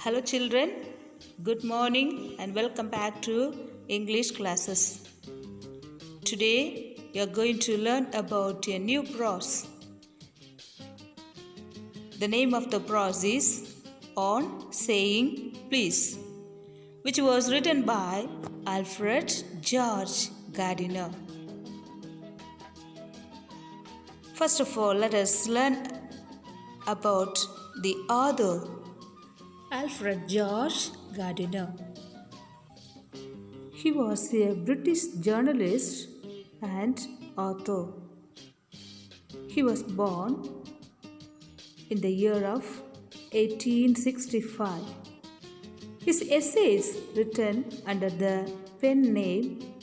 Hello children, good morning and welcome back to English classes. Today we are going to learn about a new prose. The name of the prose is On Saying Please, which was written by Alfred George Gardiner. First of all, let us learn about the author, Alfred George Gardiner. He was a British journalist and author. He was born in the year of 1865. His essays written under the pen name,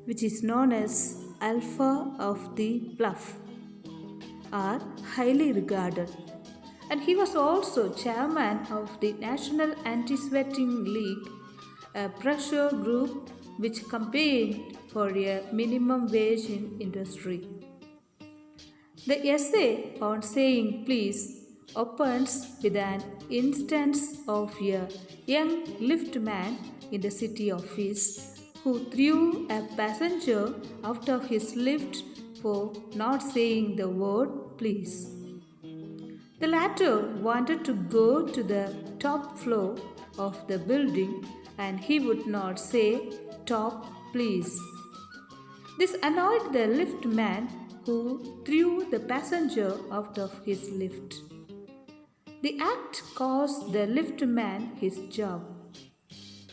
which is known as Alpha of the Bluff, are highly regarded. And he was also chairman of the National Anti-Sweating League, a pressure group which campaigned for a minimum wage in industry. The essay On Saying Please opens with an instance of a young liftman in the city office who threw a passenger out of his lift for not saying the word please. The latter wanted to go to the top floor of the building and he would not say top please. This annoyed the liftman who threw the passenger out of his lift. The act cost the liftman his job.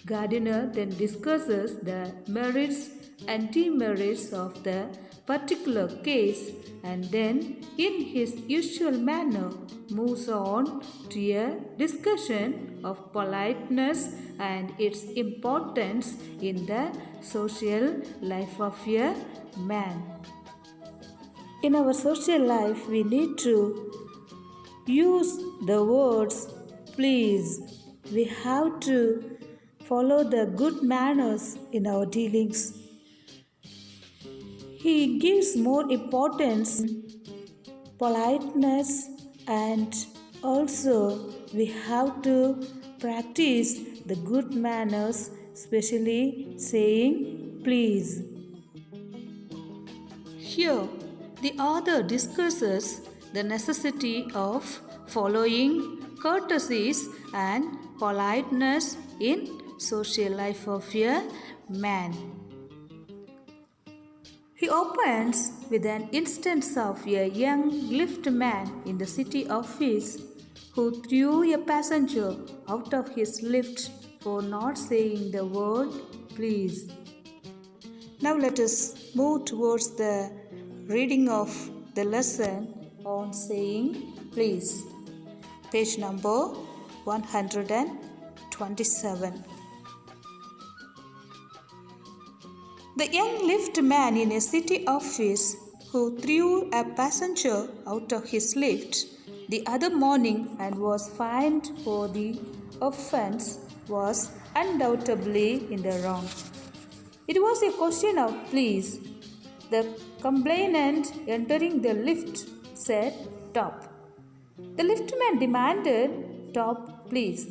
Gardiner then discusses the merits and demerits of the particular case and then, in his usual manner, moves on to a discussion of politeness and its importance in the social life of a man. In our social life, we need to use the words please. We have to follow the good manners in our dealings. He gives more importance, politeness, and also we have to practice the good manners, especially saying please. Here, the author discusses the necessity of following courtesies and politeness in social life of a man. He opens with an instance of a young liftman in the city office who threw a passenger out of his lift for not saying the word please. Now let us move towards the reading of the lesson on saying please. Page number 127. The young liftman in a city office who threw a passenger out of his lift the other morning and was fined for the offense was undoubtedly in the wrong. It was a question of please. The complainant entering the lift said top. The liftman demanded top please,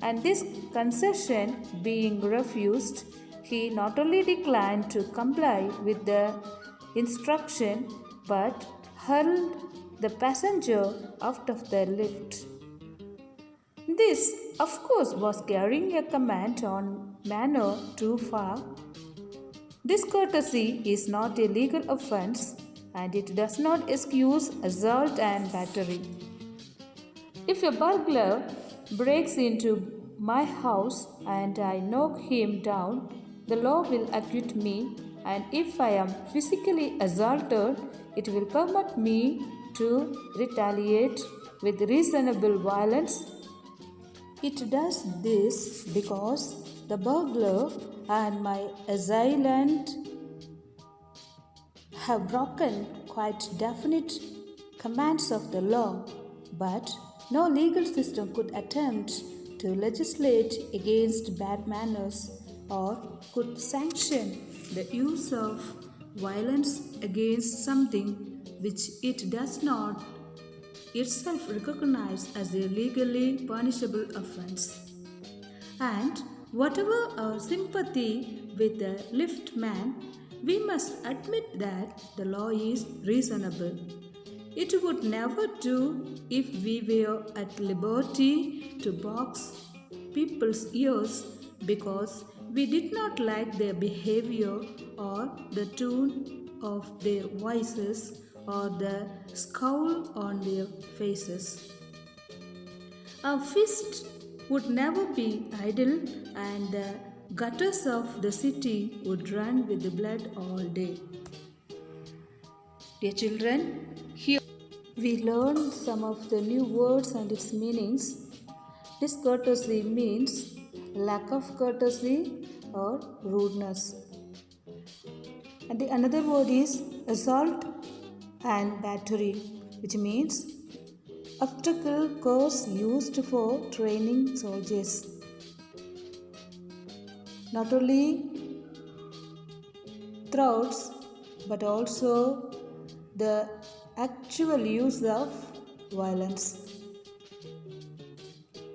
and this concession being refused, he not only declined to comply with the instruction but hurled the passenger out of the lift. This, of course, was carrying a comment on manner too far. Discourtesy is not a legal offense and it does not excuse assault and battery. If a burglar breaks into my house and I knock him down, the law will acquit me, and if I am physically assaulted, it will permit me to retaliate with reasonable violence. It does this because the burglar and my assailant have broken quite definite commands of the law, but no legal system could attempt to legislate against bad manners or could sanction the use of violence against something which it does not itself recognized as a legally punishable offense. And whatever our sympathy with the liftman, we must admit that the law is reasonable. It would never do if we were at liberty to box people's ears because we did not like their behavior or the tone of their voices or the scowl on their faces. Our fist would never be idle, and the gutters of the city would run with the blood all day. Dear children, here we learn some of the new words and its meanings. Discourtesy means lack of courtesy or rudeness. And the another word is assault and battery, which means obstacle course used for training soldiers. Not only threats but also the actual use of violence.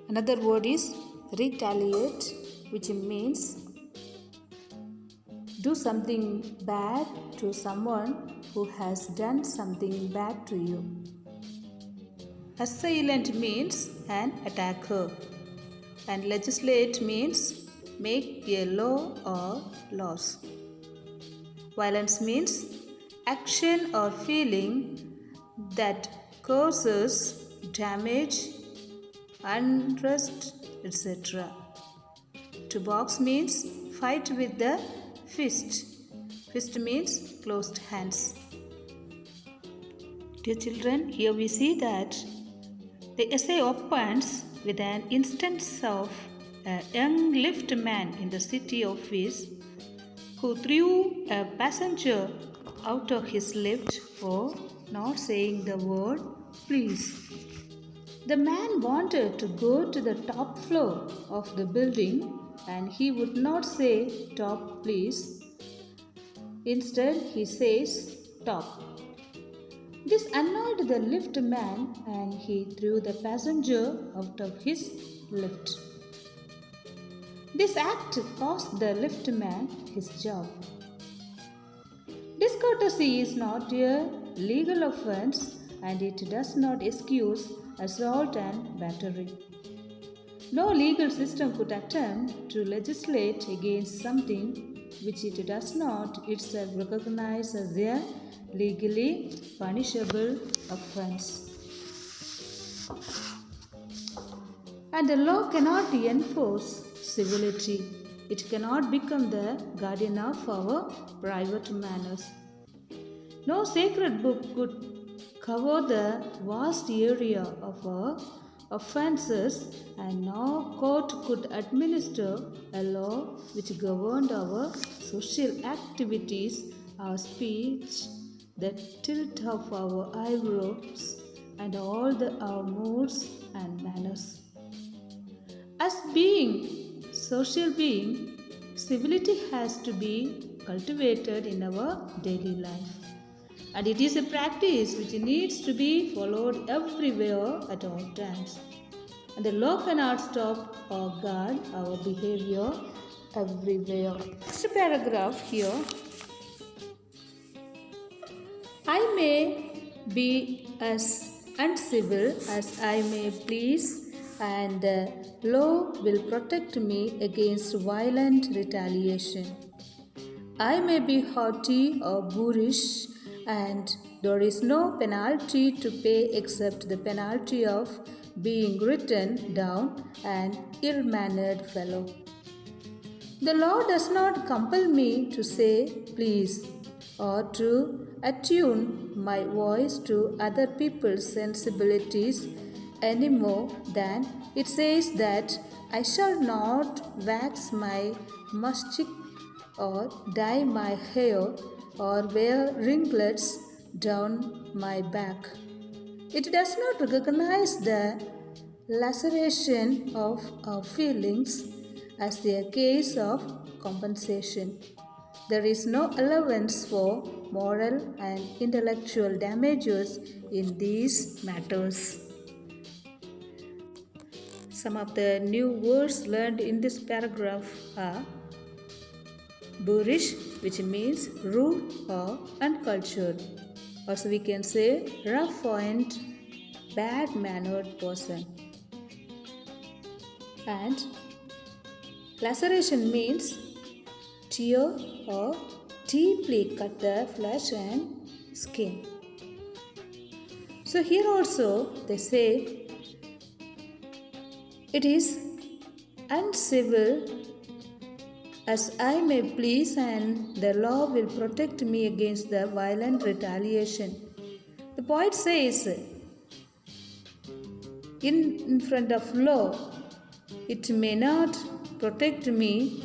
Another word is retaliate, which means do something bad to someone who has done something bad to you. Assailant means an attacker, and legislate means make a law or laws. Violence means action or feeling that causes damage, unrest, etc. To box means fight with the fist. Fist means closed hands. Dear children, here we see that the essay opens with an instance of a young liftman in the city of Vis who threw a passenger out of his lift for not saying the word please. The man wanted to go to the top floor of the building and he would not say top please. Instead, he says top. This annoyed the liftman and he threw the passenger out of his lift. This act cost the liftman his job. Discourtesy is not a legal offense and it does not excuse assault and battery. No legal system could attempt to legislate against something which it does not itself recognize as a legally punishable offense. And the law cannot enforce civility. It cannot become the guardian of our private manners. No sacred book could cover the vast area of our offenses, and no court could administer a law which governed our social activities, our speech, the tilt of our eyebrows, and all our moods and manners. As being social being, civility has to be cultivated in our daily life. And it is a practice which needs to be followed everywhere at all times. And the law cannot stop or guard our behavior everywhere. Next paragraph here. I may be as uncivil as I may please, and the law will protect me against violent retaliation. I may be haughty or boorish, and there is no penalty to pay except the penalty of being written down an ill-mannered fellow. The law does not compel me to say please or to attune my voice to other people's sensibilities any more than it says that I shall not wax my mustache or dye my hair or wear ringlets down my back. It does not recognize the laceration of our feelings as a case of compensation. There is no allowance for moral and intellectual damages in these matters. Some of the new words learned in this paragraph are boorish, which means rude or uncultured. Also, we can say rough and bad-mannered person. And laceration means tear or deeply cut the flesh and skin. So here also they say it is uncivil as I may please, and the law will protect me against the violent retaliation. The poet says, in front of law, it may not protect me,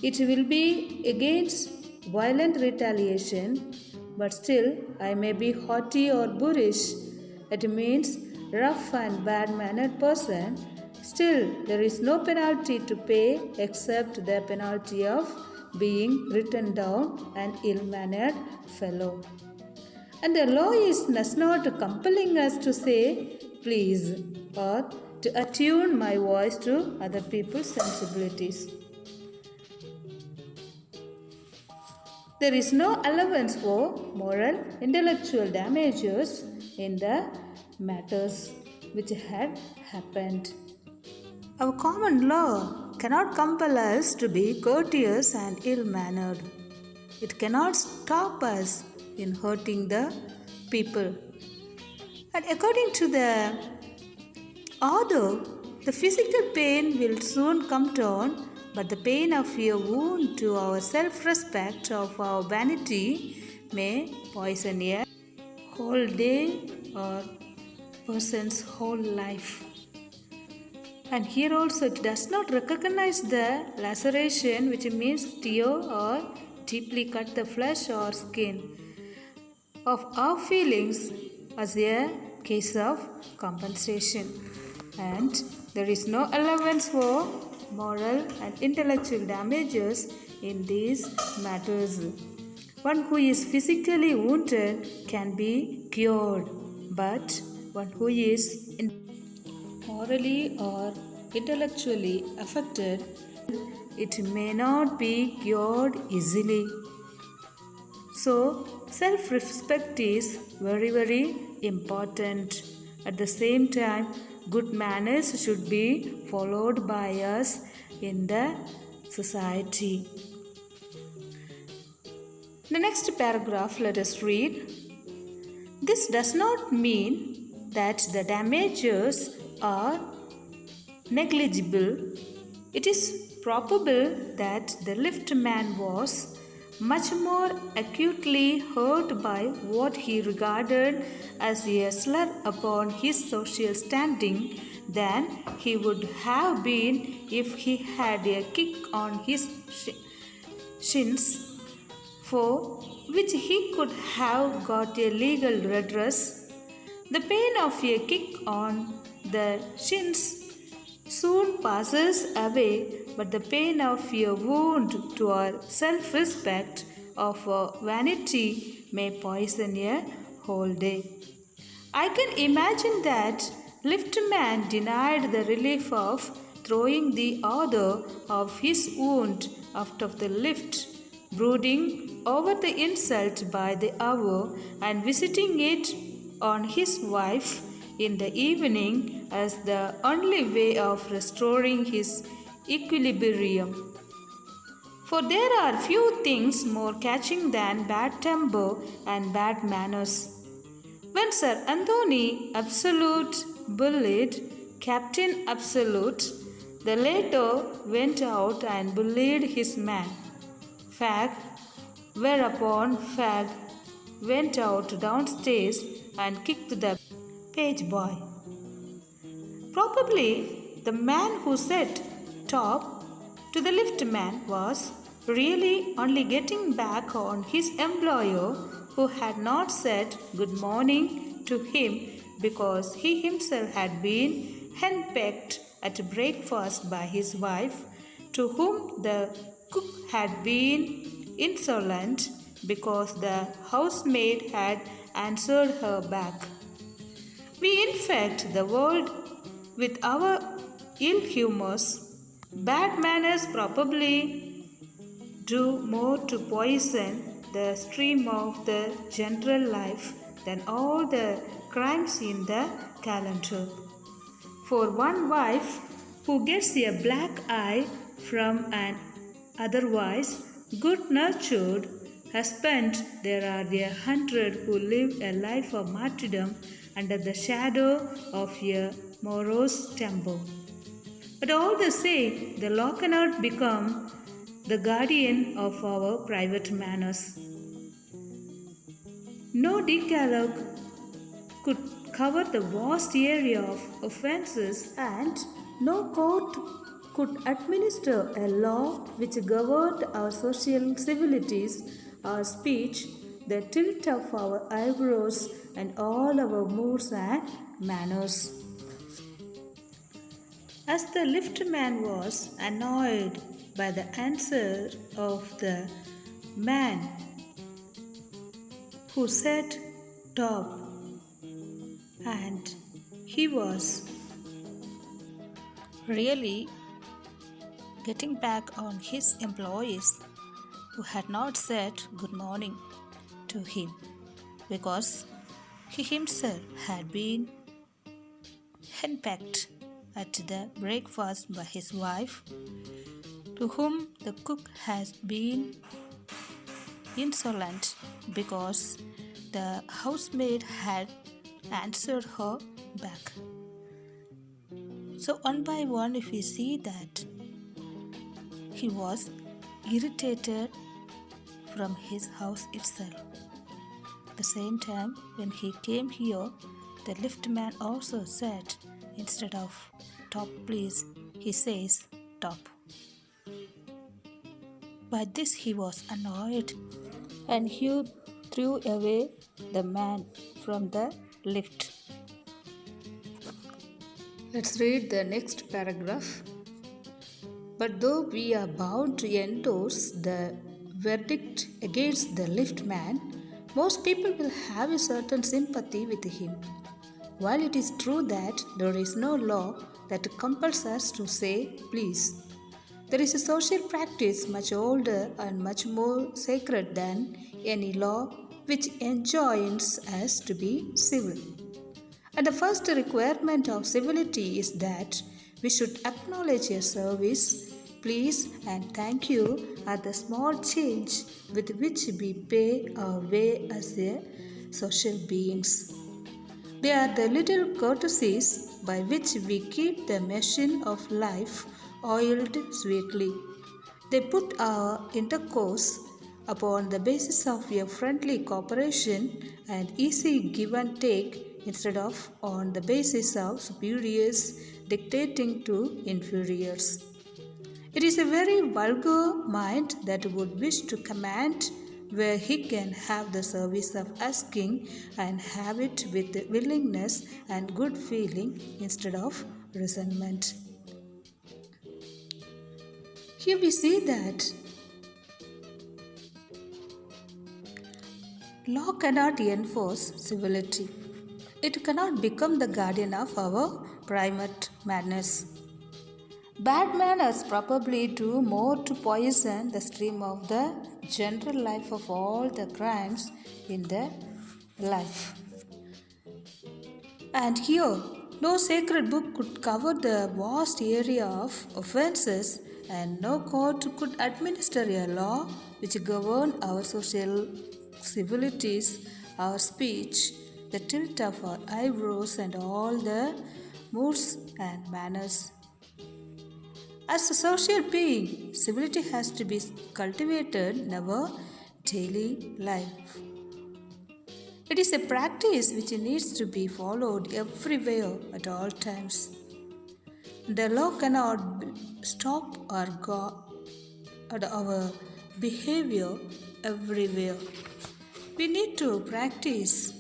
it will be against violent retaliation, but still I may be haughty or boorish. It means rough and bad-mannered person. Still, there is no penalty to pay except the penalty of being written down an ill-mannered fellow. And the law is not compelling us to say please or to attune my voice to other people's sensibilities. There is no allowance for moral, intellectual damages in the matters which had happened. Our common law cannot compel us to be courteous and ill-mannered. It cannot stop us in hurting the people. And according to the author, the physical pain will soon come down, but the pain of a wound to our self-respect, of our vanity, may poison a whole day or person's whole life. And here also it does not recognize the laceration, which means tear or deeply cut the flesh or skin of our feelings as a case of compensation. And there is no allowance for moral and intellectual damages in these matters. One who is physically wounded can be cured, but one who is morally or intellectually affected, it may not be cured easily. So, self-respect is very, very important. At the same time, good manners should be followed by us in the society. The next paragraph, let us read. This does not mean that the damages are negligible. It is probable that the liftman was much more acutely hurt by what he regarded as a slur upon his social standing than he would have been if he had a kick on his shins, for which he could have got a legal redress. The pain of a kick on the shins soon passes away, but the pain of a wound to our self-respect, of vanity, may poison a whole day. I can imagine that liftman denied the relief of throwing the author of his wound out of the lift, brooding over the insult by the hour and visiting it on his wife in the evening as the only way of restoring his equilibrium. For there are few things more catching than bad temper and bad manners. When Sir Anthony Absolute bullied Captain Absolute, the latter went out and bullied his man, Fag, whereupon Fag went out downstairs and kicked the page boy. Probably the man who said "top" to the liftman was really only getting back on his employer, who had not said good morning to him because he himself had been henpecked at breakfast by his wife, to whom the cook had been insolent because the housemaid had answered her back. We infect the world with our ill humors. Bad manners probably do more to poison the stream of the general life than all the crimes in the calendar. For one wife who gets a black eye from an otherwise good nurtured husband, there are 100 who live a life of martyrdom under the shadow of a morose temple. But all the same, the law cannot become the guardian of our private manners. No decalogue could cover the vast area of offences, and no court could administer a law which governed our social civilities, our speech, the tilt of our eyebrows, and all our moods and manners. As the liftman was annoyed by the answer of the man who said top, and he was really getting back on his employees who had not said good morning to him because he himself had been henpecked at the breakfast by his wife, to whom the cook has been insolent because the housemaid had answered her back. So one by one, if we see that he was irritated from his house itself. At the same time, when he came here, the liftman also said, instead of top please, he says top. By this he was annoyed, and he threw away the man from the lift. Let's read the next paragraph. But though we are bound to endorse the verdict against the liftman, most people will have a certain sympathy with him. While it is true that there is no law that compels us to say please, there is a social practice much older and much more sacred than any law which enjoins us to be civil. And the first requirement of civility is that we should acknowledge a service, please and thank you are the small change with which we pay our way as a social beings. They are the little courtesies by which we keep the machine of life oiled sweetly. They put our intercourse upon the basis of a friendly cooperation and easy give and take instead of on the basis of superiors dictating to inferiors. It is a very vulgar mind that would wish to command where he can have the service of asking and have it with willingness and good feeling instead of resentment. Here we see that law cannot enforce civility. It cannot become the guardian of our private manners. Bad manners probably do more to poison the stream of the general life of all the crimes in the life. And here, no sacred book could cover the vast area of offences, and no court could administer a law which governed our social civilities, our speech, the tilt of our eyebrows, and all the moods and manners. As a social being, civility has to be cultivated in our daily life. It is a practice which needs to be followed everywhere at all times. The law cannot stop or guard our behavior everywhere. We need to practice.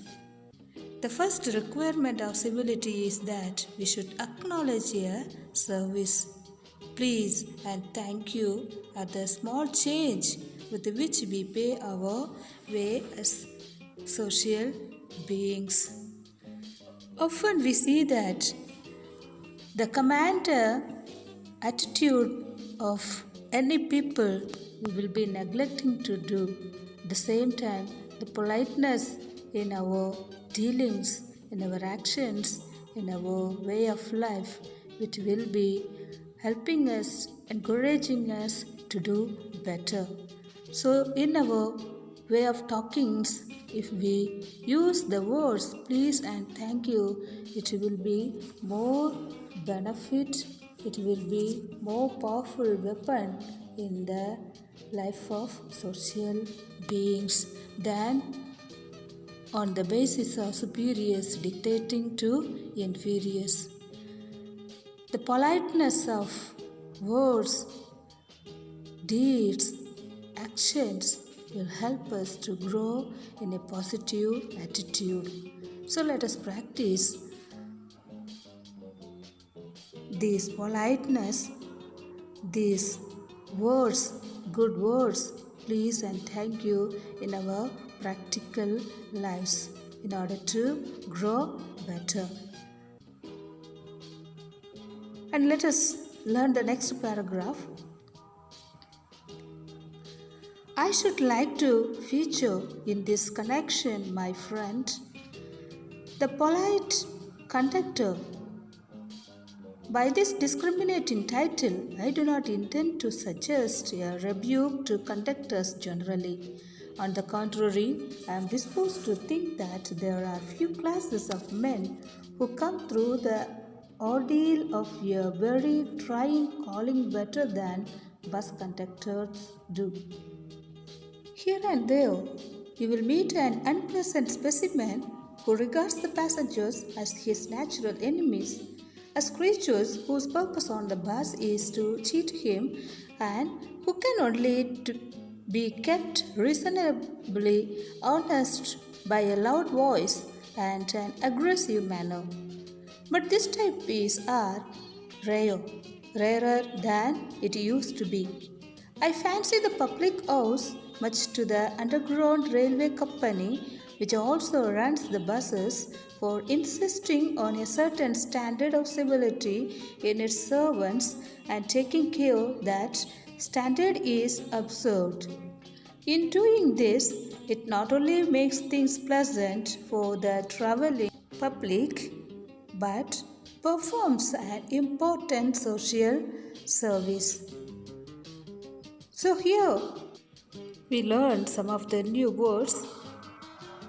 The first requirement of civility is that we should acknowledge a service. Please and thank you are the small change with which we pay our way as social beings. Often we see that the commander attitude of any people we will be neglecting to do. At the same time, the politeness in our dealings, in our actions, in our way of life, which will be helping us, encouraging us to do better. So, in our way of talkings, if we use the words please and thank you, it will be more benefit, it will be more powerful weapon in the life of social beings than on the basis of superiors dictating to inferiors. The politeness of words, deeds, actions will help us to grow in a positive attitude. So let us practice this politeness, these words, good words, please and thank you in our practical lives in order to grow better. And let us learn the next paragraph. I should like to feature in this connection, my friend, the polite conductor. By this discriminating title, I do not intend to suggest a rebuke to conductors generally. On the contrary, I am disposed to think that there are few classes of men who come through the ordeal of a very trying calling better than bus conductors do. Here and there, you will meet an unpleasant specimen who regards the passengers as his natural enemies, as creatures whose purpose on the bus is to cheat him and who can only be kept reasonably honest by a loud voice and an aggressive manner. But this type is rarer than it used to be. I fancy the public owes much to the Underground Railway Company, which also runs the buses, for insisting on a certain standard of civility in its servants and taking care that standard is observed. In doing this, it not only makes things pleasant for the traveling public but performs an important social service. So here we learned some of the new words.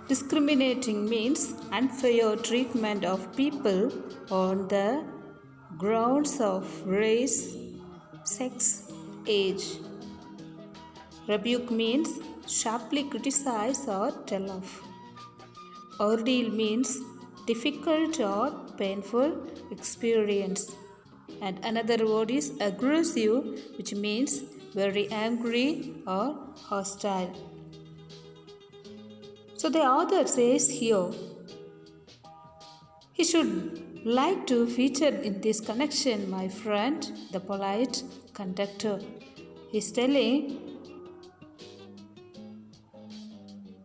Discriminating means unfair treatment of people on the grounds of race, sex, age. Rebuke means sharply criticize or tell off. Ordeal means difficult or painful experience. And another word is aggressive, which means very angry or hostile. So the author says here, he should like to feature in this connection, my friend, the polite conductor. He is telling,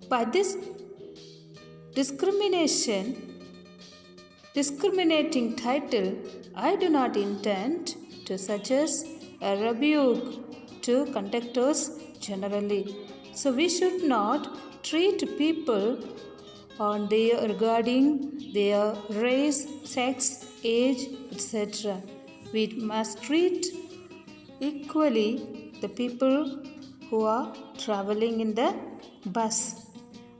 by this discriminating title, I do not intend to suggest a rebuke to conductors generally. So we should not treat people on regarding their race, sex, age, etc. We must treat equally the people who are traveling in the bus.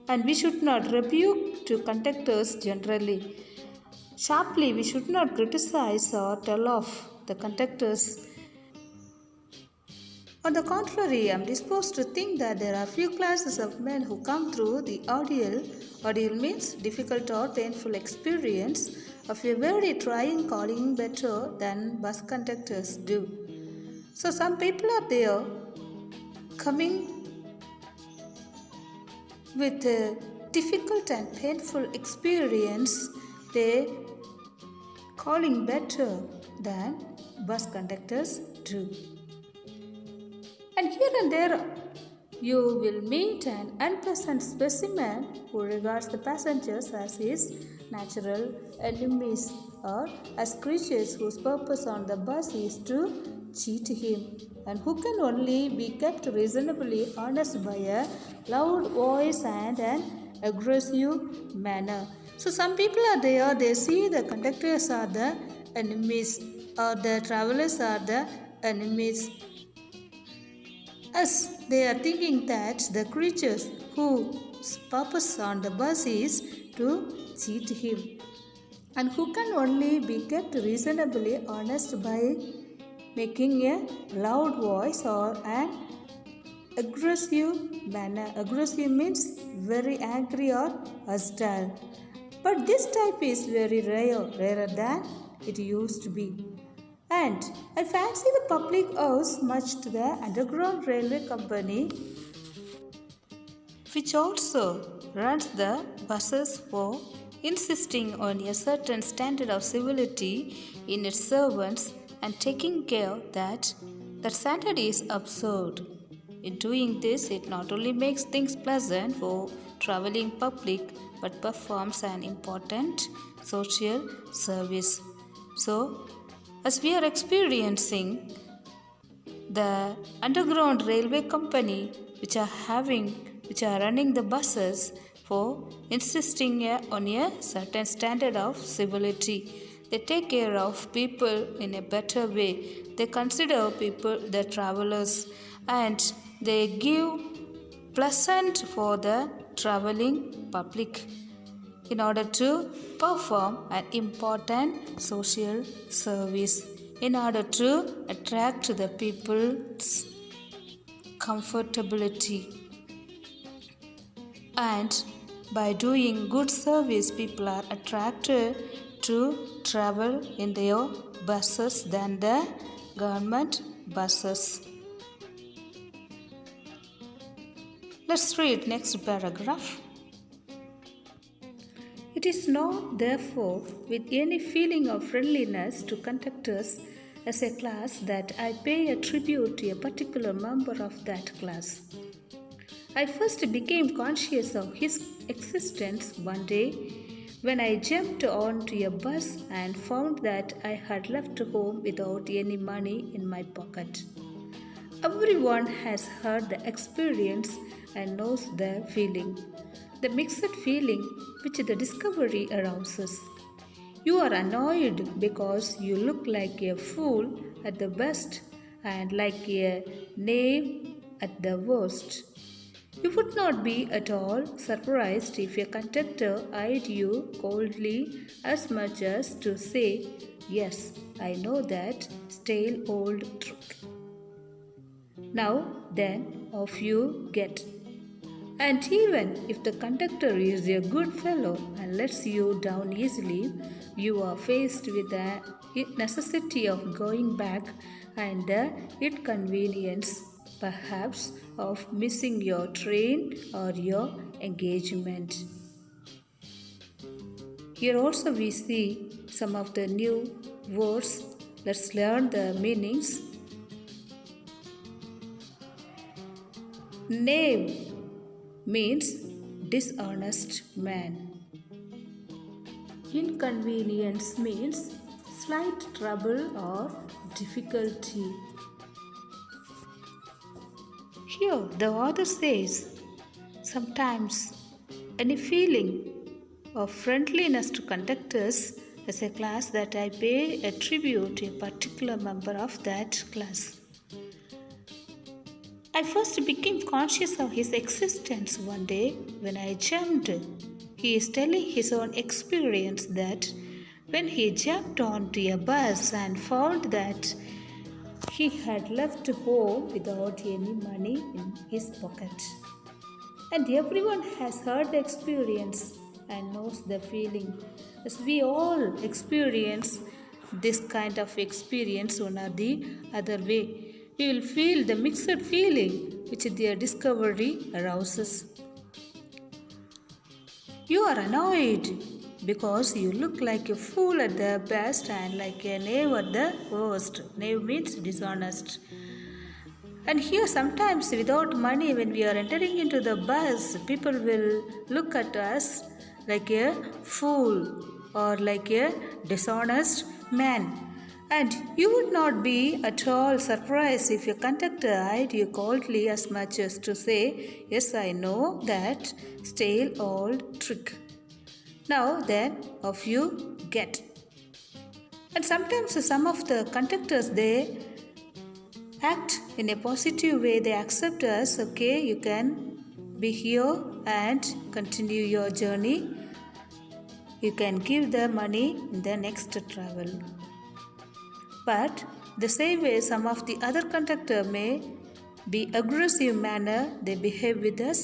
And we should not rebuke to conductors generally. Sharply, we should not criticize or tell off the conductors. On the contrary, I am disposed to think that there are few classes of men who come through the ordeal means difficult or painful experience of a very trying calling better than bus conductors do. So some people are there coming with a difficult and painful experience, they calling better than bus conductors do. And here and there You will meet an unpleasant specimen who regards the passengers as his natural enemies or as creatures whose purpose on the bus is to cheat him and who can only be kept reasonably honest by a loud voice and an aggressive manner. So some people are there, they see the conductors are the enemies or the travelers are the enemies, as they are thinking that the creatures whose purpose on the bus is to cheat him and who can only be kept reasonably honest by making a loud voice or an aggressive manner. Aggressive means very angry or hostile. But this type is very rare, rarer than it used to be. And I fancy the public owes much to the Underground Railway Company, which also runs the buses for insisting on a certain standard of civility in its servants and taking care that that standard is observed. In doing this, it not only makes things pleasant for traveling public but performs an important social service. So, as we are experiencing the Underground Railway Company which are running the buses for insisting on a certain standard of civility. They take care of people in a better way. They consider people the travelers and they give pleasant for the traveling public in order to perform an important social service, in order to attract the people's comfortability. And by doing good service, people are attracted to travel in their buses than the government buses. Let's read next paragraph. It is not, therefore, with any feeling of friendliness to conductors as a class that I pay a tribute to a particular member of that class. I first became conscious of his existence one day when I jumped onto a bus and found that I had left home without any money in my pocket. Everyone has heard the experience and knows the feeling, the mixed feeling which the discovery arouses. You are annoyed because you look like a fool at the best and like a knave at the worst. You would not be at all surprised if a conductor eyed you coldly as much as to say, "Yes, I know that stale old trick. Now then, off you get." And even if the conductor is a good fellow and lets you down easily, you are faced with the necessity of going back and the inconvenience, perhaps, of missing your train or your engagement. Here also we see some of the new words. Let's learn the meanings. Knave means dishonest man. Inconvenience means slight trouble or difficulty. Here the author says, sometimes any feeling of friendliness to conductors as a class that I pay a tribute to a particular member of that class. I first became conscious of his existence one day when I jumped. He is telling his own experience that when he jumped onto a bus and found that he had left home without any money in his pocket. And everyone has heard the experience and knows the feeling. As we all experience this kind of experience one or the other way, we will feel the mixed feeling which their discovery arouses. You are annoyed because you look like a fool at the best and like a knave at the worst. Knave means dishonest. And here sometimes without money, when we are entering into the bus, people will look at us like a fool or like a dishonest man. And you would not be at all surprised if your conductor eyed you coldly as much as to say, "Yes, I know that stale old trick. Now then, off you get." And sometimes some of the conductors, they act in a positive way. They accept us. Okay, you can be here and continue your journey. You can give the money in the next travel. But the same way some of the other conductor may be aggressive manner. They behave with us.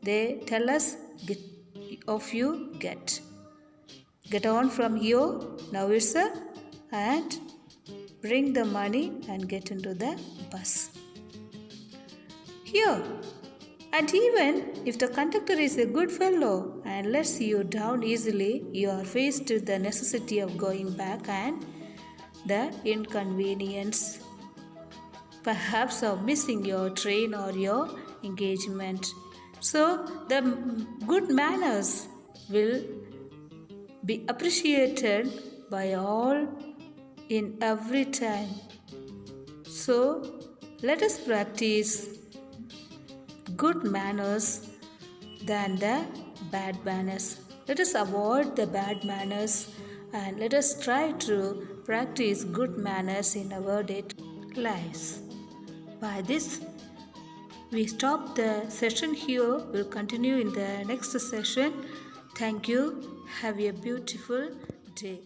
They tell us, "Get off you get. Get on from here now, sir, and bring the money and get into the bus." Here, and even if the conductor is a good fellow and lets you down easily, you are faced with the necessity of going back and the inconvenience, perhaps of missing your train or your engagement. So, the good manners will be appreciated by all in every time. So, let us practice good manners than the bad manners. Let us avoid the bad manners and let us try to practice good manners in our daily lives. By this, we stop the session here. We'll continue in the next session. Thank you. Have a beautiful day.